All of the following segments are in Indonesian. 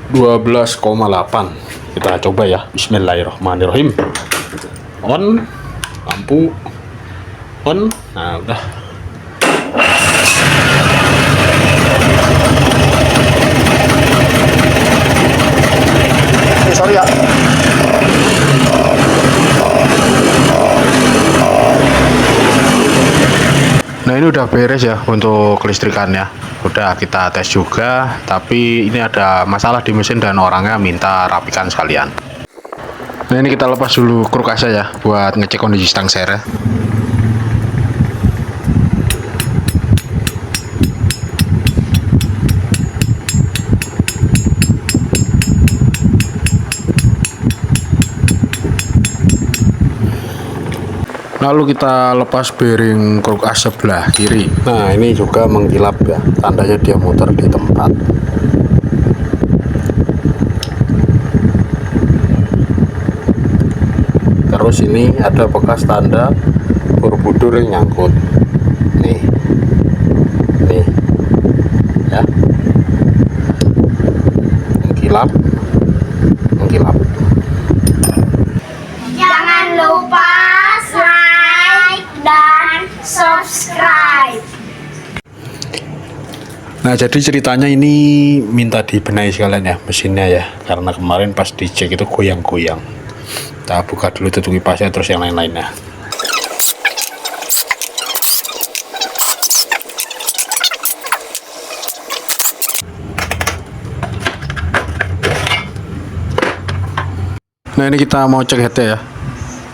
12,8. Kita coba ya. Bismillahirrahmanirrahim. On, lampu on. Nah, udah. Sorry ya. Nah, ini udah beres ya untuk kelistrikannya. Udah kita tes juga, tapi ini ada masalah di mesin dan orangnya minta rapikan sekalian. Nah, ini kita lepas dulu krukasnya ya buat ngecek kondisi stang sernya. Lalu kita lepas bearing krukas sebelah kiri. Nah, ini juga mengkilap ya, tandanya dia muter di tempat. Terus ini ada bekas tanda Borobudur yang nyangkut. Nih ya, mengkilap. Jangan lupa like dan subscribe. Nah, jadi ceritanya ini minta dibenahi sekalian ya mesinnya ya, karena kemarin pas dicek itu goyang-goyang. Kita buka dulu tutup kipasnya, terus yang lain-lainnya. Nah, ini kita mau cek headnya ya.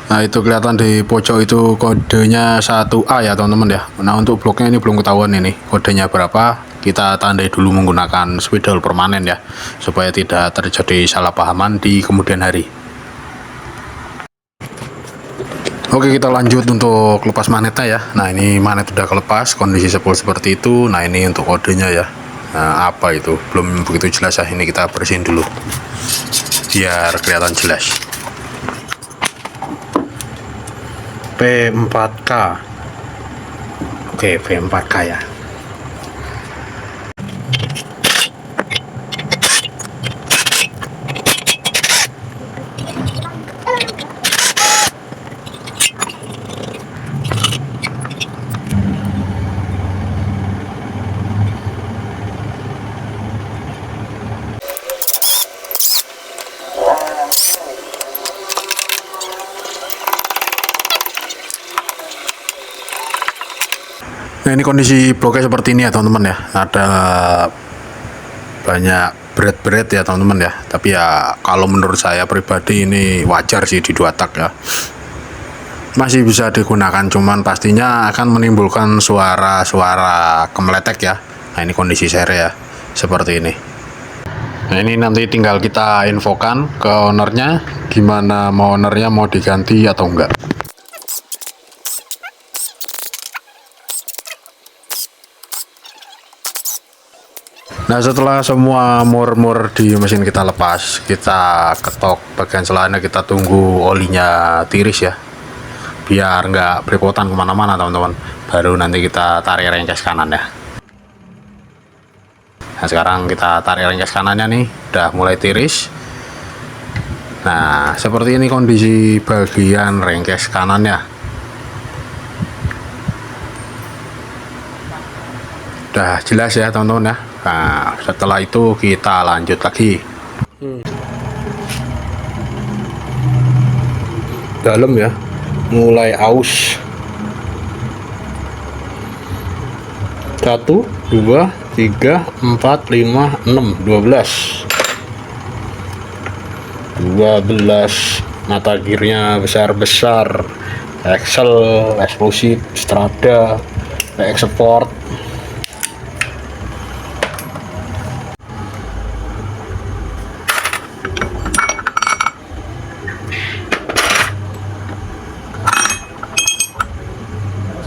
Nah, itu kelihatan di pojok itu kodenya 1A ya teman-teman ya. Nah, untuk bloknya ini belum ketahuan ini kodenya berapa. Kita tandai dulu menggunakan spidol permanen ya, supaya tidak terjadi salah pahaman di kemudian hari. Oke, kita lanjut untuk lepas magnetnya ya. Nah, ini magnet udah kelepas, kondisi sepul seperti itu. Nah, ini untuk kodenya ya. Nah, apa itu belum begitu jelas ya, ini kita bersihin dulu biar kelihatan jelas. P4K. Oke, P4K ya. Nah, ini kondisi bloknya seperti ini ya teman-teman ya. Ada banyak berat-berat ya teman-teman ya. Tapi ya kalau menurut saya pribadi ini wajar sih di 2 tak ya. Masih bisa digunakan, cuman pastinya akan menimbulkan suara-suara kemeletek ya. Nah, ini kondisi seri ya seperti ini. Nah, ini nanti tinggal kita infokan ke ownernya gimana, mau ownernya mau diganti atau enggak. Nah, setelah semua mur-mur di mesin kita lepas, kita ketok bagian selanya, kita tunggu olinya tiris ya, biar nggak belepotan kemana-mana teman-teman. Baru nanti kita tarik rengkes kanan ya. Nah, sekarang kita tarik rengkes kanannya nih, udah mulai tiris. Nah, seperti ini kondisi bagian rengkes kanannya. Udah jelas ya teman-teman ya. Nah, setelah itu kita lanjut lagi. Dalam ya, mulai aus. 1, 2, 3, 4, 5, 6, 12. 12 mata gearnya besar-besar. Excel, Exclusive, Strada, Export.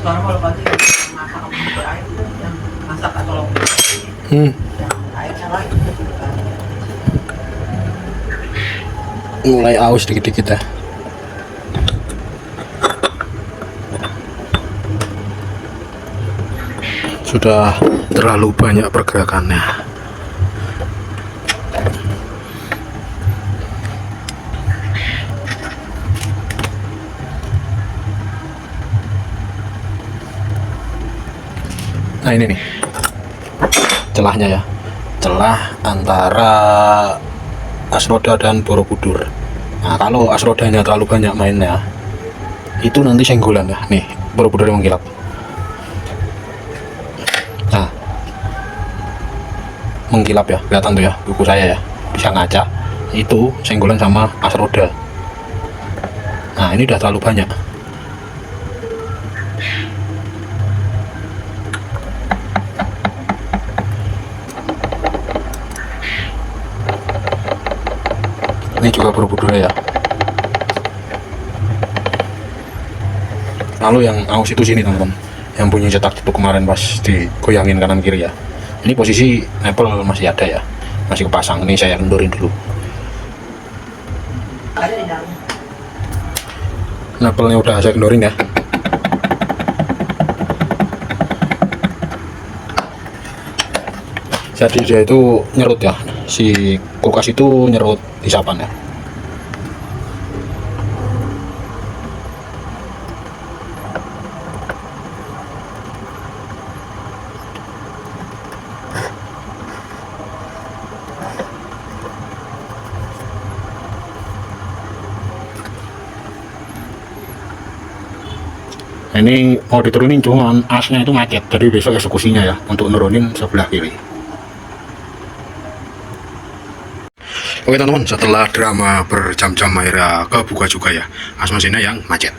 Sekarang kalau pagi masak apa air yang masak atau airnya lagi Mulai aus dikit-dikit ya. Sudah terlalu banyak pergerakannya. Nah ini nih celahnya ya, celah antara as roda dan Borobudur. Nah kalau as rodanya terlalu banyak mainnya, itu nanti senggolan ya. Nih Borobudur yang mengkilap. Nah mengkilap ya, kelihatan tuh ya buku saya ya, bisa ngaca. Itu senggolan sama as roda. Nah ini udah terlalu banyak. Ini juga Borobudur ya. Lalu yang aus itu sini teman-teman, yang bunyi cetak-cetuk kemarin pas digoyangin kanan kiri ya. Ini posisi nepel masih ada ya, masih kepasang. Ini saya kendorin dulu. Ada di dalam. Nepelnya udah saya kendorin ya. Jadi dia itu nyerut ya, si kulkas itu nyerut isapan ya. Nah, ini mau diturunin cuman asnya itu macet, jadi besok eksekusinya ya untuk nurunin sebelah kiri. Oke teman-teman, setelah drama berjam-jam akhirnya kebuka juga ya as mesinnya yang macet.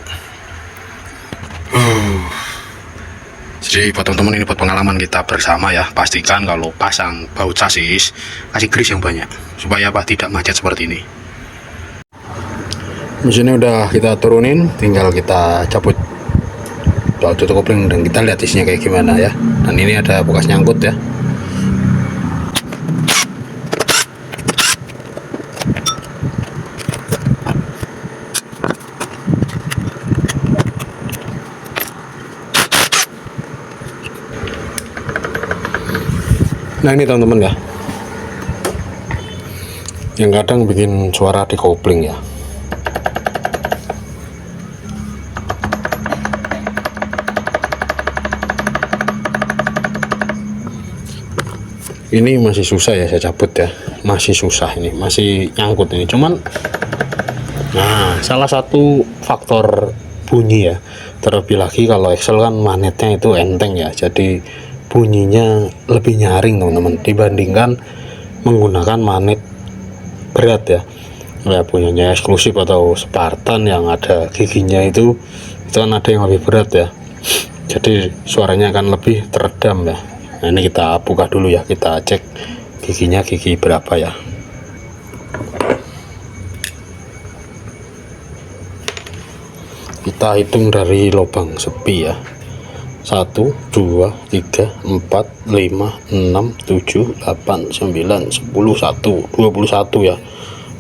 Jadi buat teman-teman, ini buat pengalaman kita bersama ya, pastikan kalau pasang baut sasis kasih grease yang banyak supaya apa, tidak macet seperti ini. Mesinnya udah kita turunin, tinggal kita cabut tutup kopling dan kita lihat isinya kayak gimana ya. Dan ini ada bekas nyangkut ya. Nah ini teman-teman ya, yang kadang bikin suara di kopling ya. Ini masih susah ya saya cabut ya, masih susah, ini masih nyangkut ini. Cuman nah salah satu faktor bunyi ya, terlebih lagi kalau Excel kan magnetnya itu enteng ya, jadi bunyinya lebih nyaring teman-teman dibandingkan menggunakan magnet berat ya. Ya punyanya eksklusif atau Spartan yang ada giginya itu kan ada yang lebih berat ya, jadi suaranya akan lebih teredam ya. Nah ini kita buka dulu ya, kita cek giginya gigi berapa ya. Kita hitung dari lubang sepi ya, 1, 2, 3, 4, 5, 6, 7, 8, 9, 10, 1, 21 ya,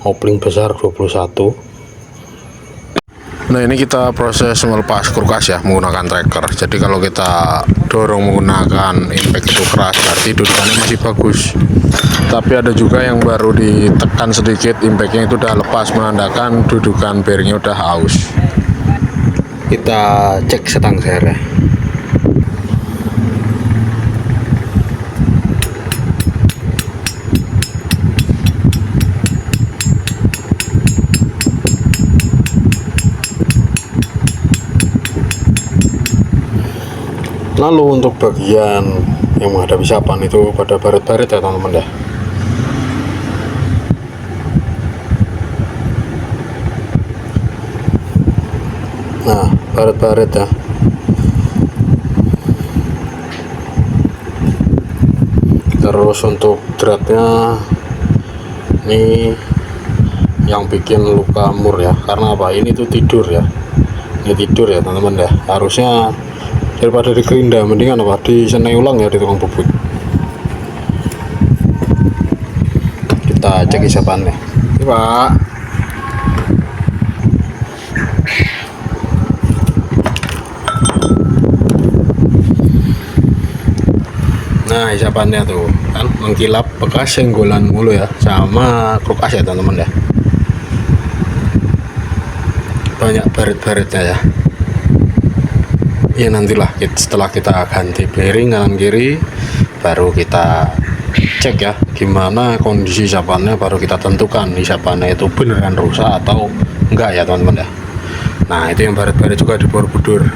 kopling besar 21. Nah ini kita proses melepas kulkas ya menggunakan tracker. Jadi kalau kita dorong menggunakan impact itu keras, berarti dudukannya masih bagus. Tapi ada juga yang baru ditekan sedikit, impactnya itu udah lepas, menandakan dudukan bearingnya udah aus. Kita cek setang sernya. Lalu untuk bagian yang menghadapi isapan itu pada baret-baret ya teman-teman ya. Nah baret-baret ya. Terus untuk dratnya ini yang bikin luka mur ya, karena apa, ini tuh tidur ya, ini tidur ya teman-teman ya. Harusnya daripada digerinda mendingan apa disenai ulang ya di tukang bubut. Kita cek isapannya ini Pak. Nah isapannya tuh kan mengkilap, bekas senggolan mulu ya sama kulkas ya teman-teman ya, banyak baret-baretnya ya. ya nantilah setelah kita ganti bearing kanan kiri baru kita cek ya gimana kondisi hisapannya, baru kita tentukan hisapannya itu beneran rusak atau enggak ya teman-teman ya. Nah itu yang baret-baret juga di Borobudur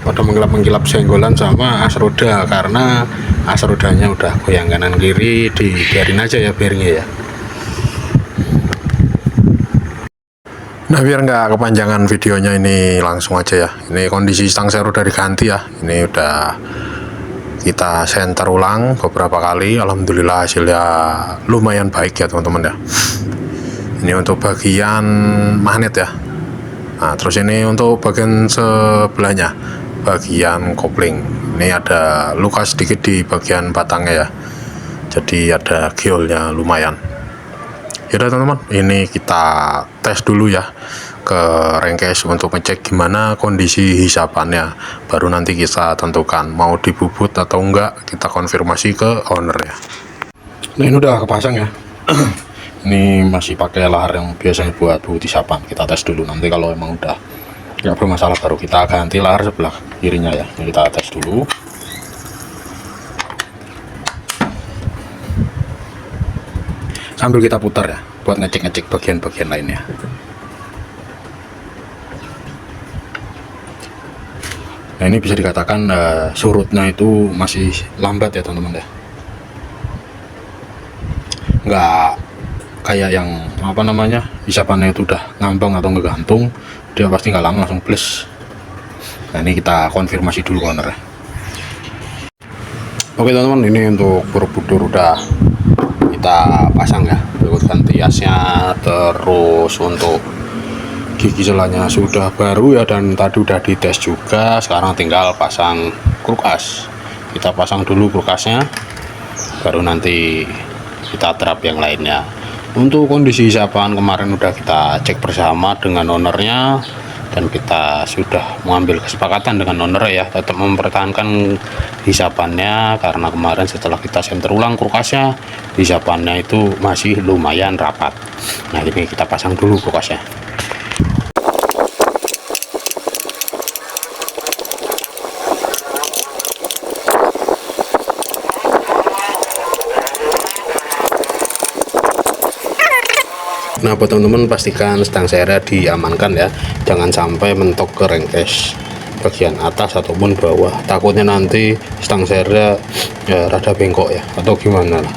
pada mengkilap-mengkilap senggolan sama as roda, karena as rodanya udah goyang kanan kiri, dibiarin aja ya bearingnya ya. Nah biar nggak kepanjangan videonya, ini langsung aja ya. Ini kondisi stang servo udah diganti ya, ini udah kita senter ulang beberapa kali, alhamdulillah hasilnya lumayan baik ya teman-teman ya. Ini untuk bagian magnet ya. Nah terus ini untuk bagian sebelahnya, bagian kopling, ini ada luka sedikit di bagian batangnya ya, jadi ada geolnya lumayan. Yaudah teman-teman, ini kita tes dulu ya ke rengkes untuk ngecek gimana kondisi hisapannya, baru nanti kita tentukan mau dibubut atau enggak, kita konfirmasi ke owner ya. Nah ini udah kepasang ya. Ini masih pakai lahar yang biasanya buat bubut hisapan, kita tes dulu, nanti kalau emang udah nggak bermasalah baru kita ganti lahar sebelah kirinya ya. Ini kita tes dulu. Sambil kita putar ya buat ngecek-ngecek bagian-bagian lainnya. Nah ini bisa dikatakan surutnya itu masih lambat ya teman-teman ya, nggak kayak yang apa namanya hisapannya itu udah ngambang atau ngegantung, dia pasti nggak lama langsung plus. Nah ini kita konfirmasi dulu owner ya. Oke teman-teman, ini untuk Borobudur udah kita pasang ya, berikut ganti asnya, terus untuk gigi selanya sudah baru ya, dan tadi udah dites juga. Sekarang tinggal pasang kulkas, kita pasang dulu kulkasnya baru nanti kita terap yang lainnya. Untuk kondisi hisapan kemarin udah kita cek bersama dengan ownernya, dan kita sudah mengambil kesepakatan dengan owner ya tetap mempertahankan hisapannya, karena kemarin setelah kita senter ulang kulkasnya, hisapannya itu masih lumayan rapat. Nah ini kita pasang dulu kulkasnya. Nah buat teman-teman, pastikan stang sernya diamankan ya, jangan sampai mentok ke rengkes bagian atas ataupun bawah, takutnya nanti stang sernya ya rada bengkok ya atau gimana lah.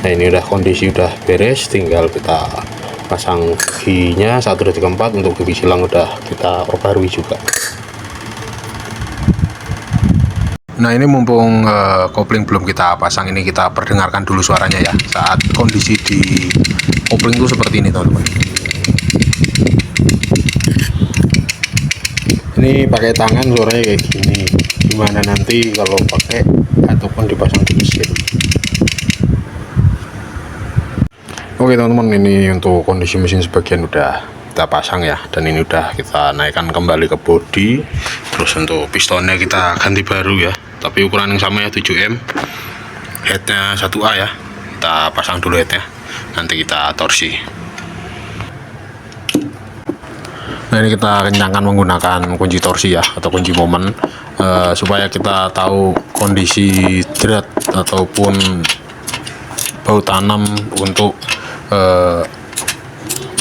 Nah ini udah kondisi udah beres, tinggal kita pasang giginya 1, 2, 3, 4. Untuk gigi silang udah kita perbarui juga. Nah ini mumpung kopling belum kita pasang, ini kita perdengarkan dulu suaranya ya saat kondisi di kopling itu seperti ini teman-teman. Ini pakai tangan suaranya kayak gini, gimana nanti kalau pakai ataupun dipasang di mesin. Oke teman-teman, ini untuk kondisi mesin sebagian udah kita pasang ya, dan ini udah kita naikkan kembali ke bodi. Terus untuk pistonnya kita ganti baru ya, tapi ukuran yang sama ya, 7M, headnya 1A ya. Kita pasang dulu headnya, nanti kita torsi. Nah ini kita kencangkan menggunakan kunci torsi ya, atau kunci momen, supaya kita tahu kondisi drat ataupun bau tanam untuk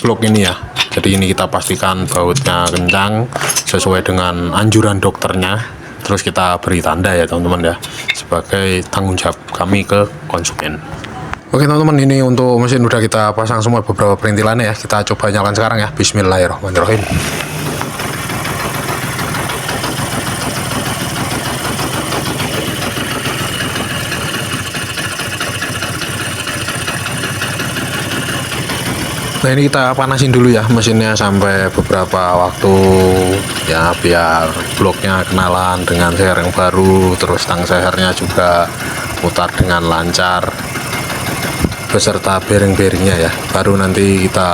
blok ini ya. Jadi ini kita pastikan bautnya kencang sesuai dengan anjuran dokternya, terus kita beri tanda ya teman-teman ya, sebagai tanggung jawab kami ke konsumen. Oke teman-teman, ini untuk mesin udah kita pasang semua beberapa perintilannya ya, kita coba nyalakan sekarang ya. Bismillahirrahmanirrahim. Nah ini kita panasin dulu ya mesinnya sampai beberapa waktu ya, biar bloknya kenalan dengan seher yang baru, terus stang sehernya juga putar dengan lancar beserta bearing-bearingnya ya. Baru nanti kita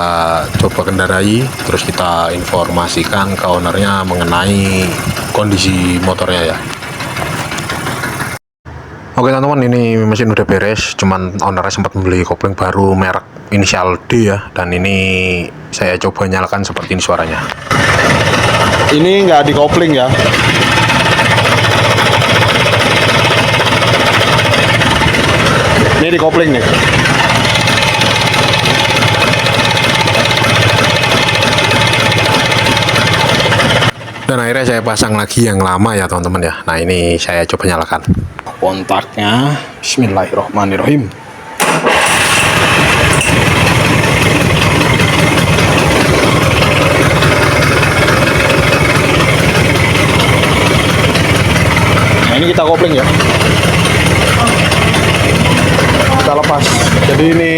coba kendarai, terus kita informasikan ke ownernya mengenai kondisi motornya ya. Oke teman-teman, ini mesin udah beres, cuman ownernya sempat membeli kopling baru merek inisial D ya, dan ini saya coba nyalakan seperti ini suaranya. ini nggak di kopling ya. Ini di kopling nih. Dan akhirnya saya pasang lagi yang lama ya teman-teman ya. Nah ini saya coba nyalakan Kontaknya, bismillahirrohmanirrohim. Nah ini kita kopling ya. Kita lepas. Jadi ini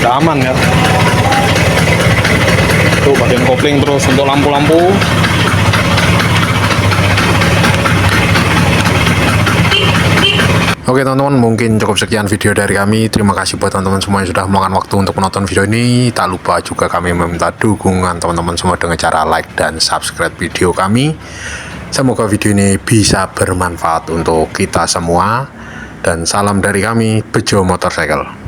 udah aman ya. Tuh bagian kopling, terus untuk lampu-lampu. Oke teman-teman, mungkin cukup sekian video dari kami. Terima kasih buat teman-teman semua yang sudah meluangkan waktu untuk menonton video ini. Tak lupa juga kami meminta dukungan teman-teman semua dengan cara like dan subscribe video kami. Semoga video ini bisa bermanfaat untuk kita semua. Dan salam dari kami, Bejo Motorcycle.